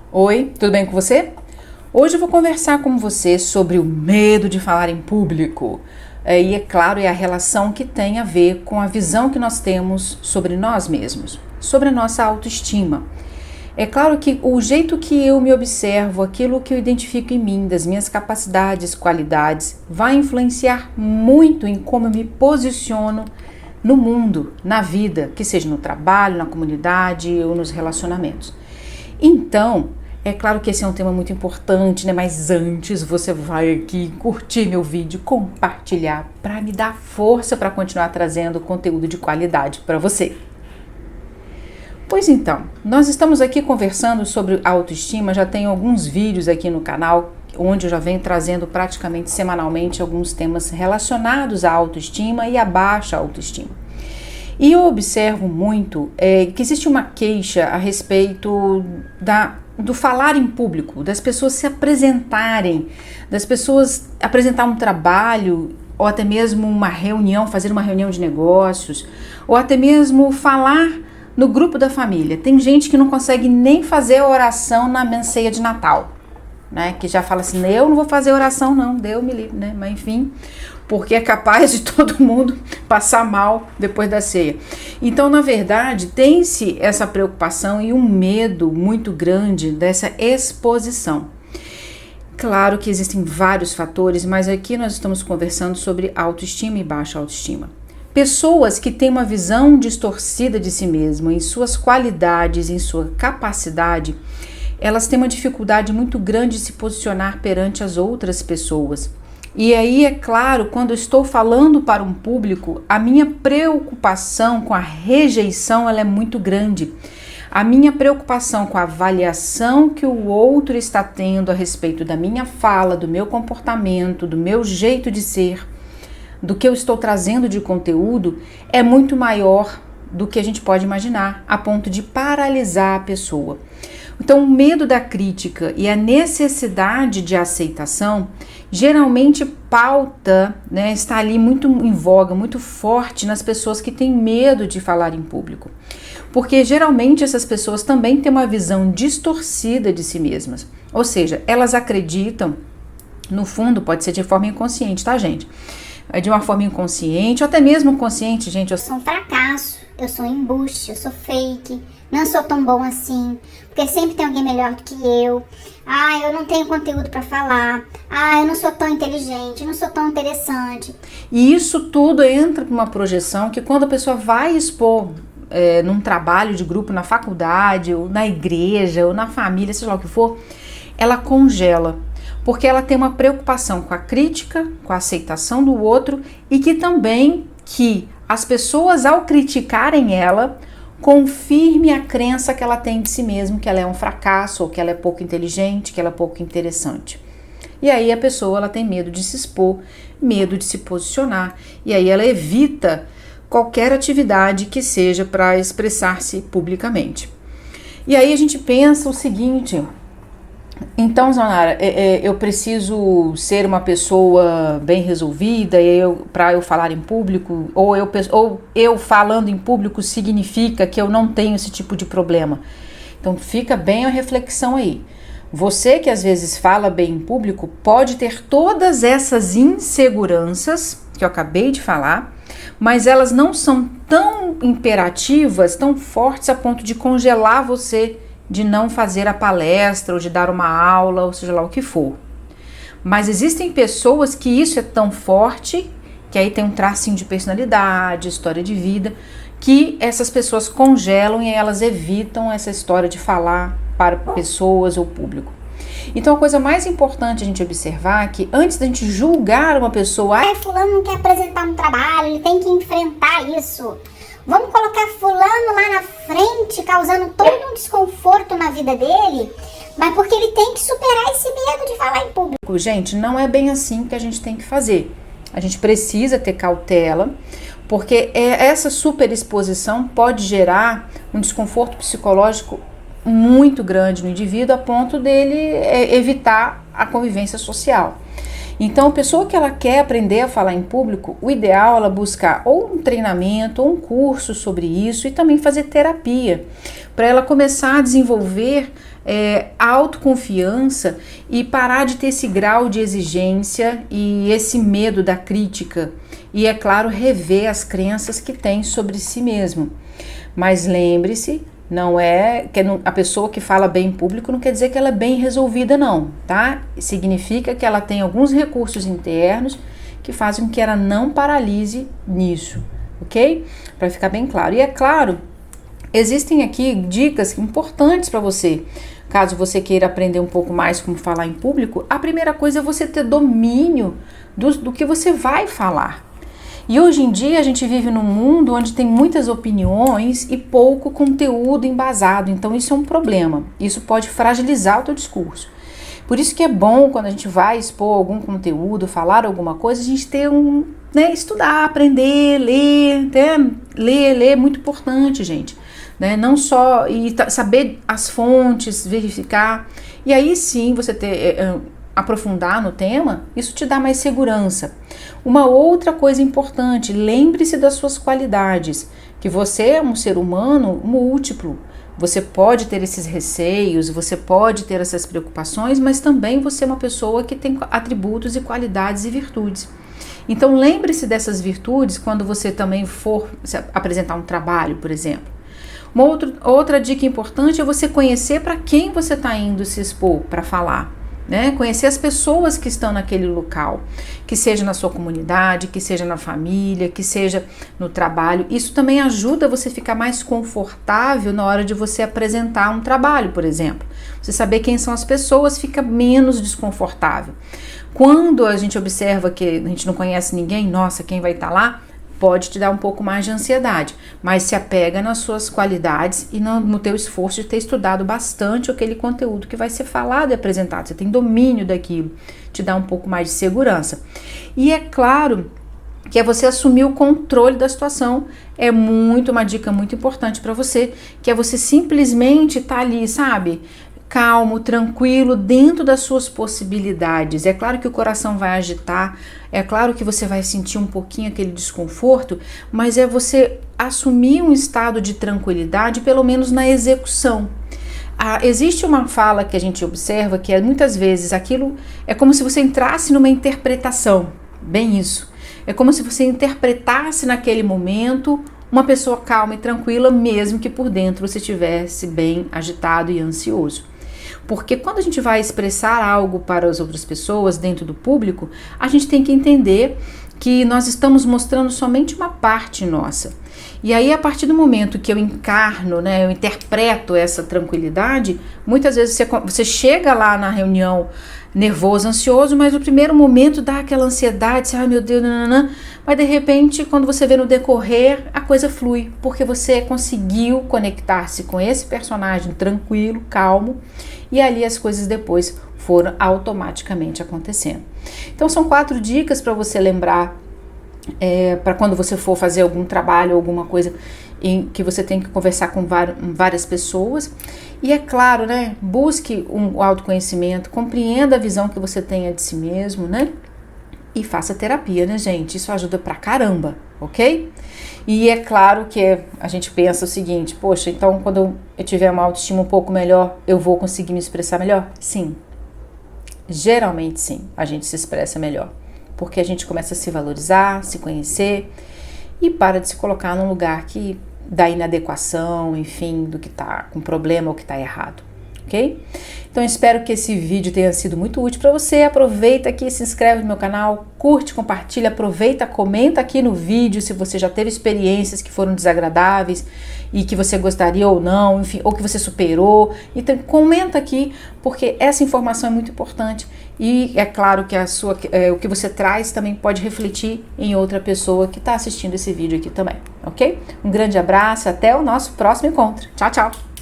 Oi, tudo bem com você? Hoje eu vou conversar com você sobre o medo de falar em público. E é claro, é a relação que tem a ver com a visão que nós temos sobre nós mesmos, sobre a nossa autoestima. É claro que o jeito que eu me observo, aquilo que eu identifico em mim, das minhas capacidades, qualidades, vai influenciar muito em como eu me posiciono no mundo, na vida, que seja no trabalho, na comunidade ou nos relacionamentos. Então, é claro que esse é um tema muito importante, né? Mas antes você vai aqui curtir meu vídeo, compartilhar, para me dar força para continuar trazendo conteúdo de qualidade para você. Pois então, nós estamos aqui conversando sobre autoestima, já tem alguns vídeos aqui no canal, onde eu já venho trazendo praticamente semanalmente alguns temas relacionados à autoestima e à baixa autoestima. E eu observo muito que existe uma queixa a respeito do falar em público, das pessoas se apresentarem, das pessoas apresentar um trabalho, ou até mesmo uma reunião, fazer uma reunião de negócios, ou até mesmo falar no grupo da família. Tem gente que não consegue nem fazer a oração na ceia de Natal, né? Que já fala assim, eu não vou fazer oração não, Deus me livre, né? Mas enfim, porque é capaz de todo mundo passar mal depois da ceia. Então, na verdade, tem-se essa preocupação e um medo muito grande dessa exposição. Claro que existem vários fatores, mas aqui nós estamos conversando sobre autoestima e baixa autoestima. Pessoas que têm uma visão distorcida de si mesma, em suas qualidades, em sua capacidade, elas têm uma dificuldade muito grande de se posicionar perante as outras pessoas. E aí, é claro, quando eu estou falando para um público, a minha preocupação com a rejeição ela é muito grande. A minha preocupação com a avaliação que o outro está tendo a respeito da minha fala, do meu comportamento, do meu jeito de ser, do que eu estou trazendo de conteúdo, é muito maior do que a gente pode imaginar, a ponto de paralisar a pessoa. Então, o medo da crítica e a necessidade de aceitação geralmente pauta, né, está ali muito em voga, muito forte nas pessoas que têm medo de falar em público. Porque geralmente essas pessoas também têm uma visão distorcida de si mesmas. Ou seja, elas acreditam, no fundo, pode ser de forma inconsciente, tá, gente? De uma forma inconsciente, ou até mesmo consciente, gente. Eu sou um fracasso, eu sou um embuste, eu sou fake, não sou tão bom assim, porque sempre tem alguém melhor do que eu. Eu não tenho conteúdo para falar. Eu não sou tão inteligente, eu não sou tão interessante. E isso tudo entra para uma projeção que quando a pessoa vai expor num trabalho de grupo, na faculdade, ou na igreja, ou na família, seja lá o que for, ela congela. Porque ela tem uma preocupação com a crítica, com a aceitação do outro e que também que as pessoas ao criticarem ela, confirme a crença que ela tem de si mesma, que ela é um fracasso, ou que ela é pouco inteligente, que ela é pouco interessante. E aí a pessoa ela tem medo de se expor, medo de se posicionar, e aí ela evita qualquer atividade que seja para expressar-se publicamente. E aí a gente pensa o seguinte: então, Zonara, eu preciso ser uma pessoa bem resolvida para eu falar em público, ou eu falando em público significa que eu não tenho esse tipo de problema. Então, fica bem a reflexão aí. Você que às vezes fala bem em público pode ter todas essas inseguranças que eu acabei de falar, mas elas não são tão imperativas, tão fortes a ponto de congelar você de não fazer a palestra ou de dar uma aula, ou seja lá o que for. Mas existem pessoas que isso é tão forte, que aí tem um tracinho de personalidade, história de vida, que essas pessoas congelam e elas evitam essa história de falar para pessoas ou público. Então a coisa mais importante a gente observar é que antes da gente julgar uma pessoa, fulano não quer apresentar um trabalho, ele tem que enfrentar isso. Vamos colocar fulano lá na frente, causando todo um desconforto na vida dele, mas porque ele tem que superar esse medo de falar em público. Gente, não é bem assim que a gente tem que fazer. A gente precisa ter cautela, porque essa superexposição pode gerar um desconforto psicológico muito grande no indivíduo, a ponto dele evitar a convivência social. Então, a pessoa que ela quer aprender a falar em público, o ideal é ela buscar ou um treinamento ou um curso sobre isso e também fazer terapia, para ela começar a desenvolver autoconfiança e parar de ter esse grau de exigência e esse medo da crítica. E, é claro, rever as crenças que tem sobre si mesmo. Mas lembre-se, não é que a pessoa que fala bem em público não quer dizer que ela é bem resolvida, não, tá? Significa que ela tem alguns recursos internos que fazem com que ela não paralise nisso, ok? Para ficar bem claro. E é claro, existem aqui dicas importantes para você. Caso você queira aprender um pouco mais como falar em público, a primeira coisa é você ter domínio do que você vai falar. E hoje em dia a gente vive num mundo onde tem muitas opiniões e pouco conteúdo embasado, então isso é um problema, isso pode fragilizar o teu discurso. Por isso que é bom quando a gente vai expor algum conteúdo, falar alguma coisa, a gente ter estudar, aprender, ler, ler é muito importante, gente. Não só saber as fontes, verificar, e aí sim você aprofundar no tema, isso te dá mais segurança. Uma outra coisa importante, lembre-se das suas qualidades, que você é um ser humano múltiplo, você pode ter esses receios, você pode ter essas preocupações, mas também você é uma pessoa que tem atributos e qualidades e virtudes. Então lembre-se dessas virtudes quando você também for apresentar um trabalho, por exemplo. Uma outra dica importante é você conhecer para quem você está indo se expor para falar. Conhecer as pessoas que estão naquele local, que seja na sua comunidade, que seja na família, que seja no trabalho. Isso também ajuda você a ficar mais confortável na hora de você apresentar um trabalho, por exemplo. Você saber quem são as pessoas fica menos desconfortável. Quando a gente observa que a gente não conhece ninguém, nossa, quem vai estar lá? Pode te dar um pouco mais de ansiedade, mas se apega nas suas qualidades e no teu esforço de ter estudado bastante aquele conteúdo que vai ser falado e apresentado. Você tem domínio daquilo, te dá um pouco mais de segurança. E é claro que é você assumir o controle da situação. É uma dica muito importante para você, que é você simplesmente estar ali, sabe? Calmo, tranquilo, dentro das suas possibilidades. É claro que o coração vai agitar, é claro que você vai sentir um pouquinho aquele desconforto, mas é você assumir um estado de tranquilidade, pelo menos na execução. Existe uma fala que a gente observa que muitas vezes aquilo é como se você entrasse numa interpretação, bem isso. É como se você interpretasse naquele momento uma pessoa calma e tranquila, mesmo que por dentro você estivesse bem agitado e ansioso. Porque quando a gente vai expressar algo para as outras pessoas dentro do público, a gente tem que entender que nós estamos mostrando somente uma parte nossa. E aí, a partir do momento que eu encarno, eu interpreto essa tranquilidade, muitas vezes você chega lá na reunião nervoso, ansioso, mas no primeiro momento dá aquela ansiedade, ai meu Deus, mas de repente, quando você vê no decorrer, a coisa flui, porque você conseguiu conectar-se com esse personagem tranquilo, calmo, e ali as coisas depois foram automaticamente acontecendo. Então são 4 dicas para você lembrar, para quando você for fazer algum trabalho, alguma coisa em que você tem que conversar com várias pessoas. E é claro, busque um autoconhecimento, compreenda a visão que você tenha de si mesmo, e faça terapia, gente? Isso ajuda pra caramba, ok? E é claro que a gente pensa o seguinte, poxa, então quando eu tiver uma autoestima um pouco melhor, eu vou conseguir me expressar melhor? Sim, geralmente sim, a gente se expressa melhor, porque a gente começa a se valorizar, se conhecer e para de se colocar num lugar da inadequação, enfim, do que tá com problema ou que tá errado, ok? Então espero que esse vídeo tenha sido muito útil para você. Aproveita aqui, se inscreve no meu canal, curte, compartilha, aproveita, comenta aqui no vídeo se você já teve experiências que foram desagradáveis e que você gostaria ou não, enfim, ou que você superou. Então comenta aqui, porque essa informação é muito importante e é claro que o que você traz também pode refletir em outra pessoa que está assistindo esse vídeo aqui também, ok? Um grande abraço, até o nosso próximo encontro. Tchau, tchau!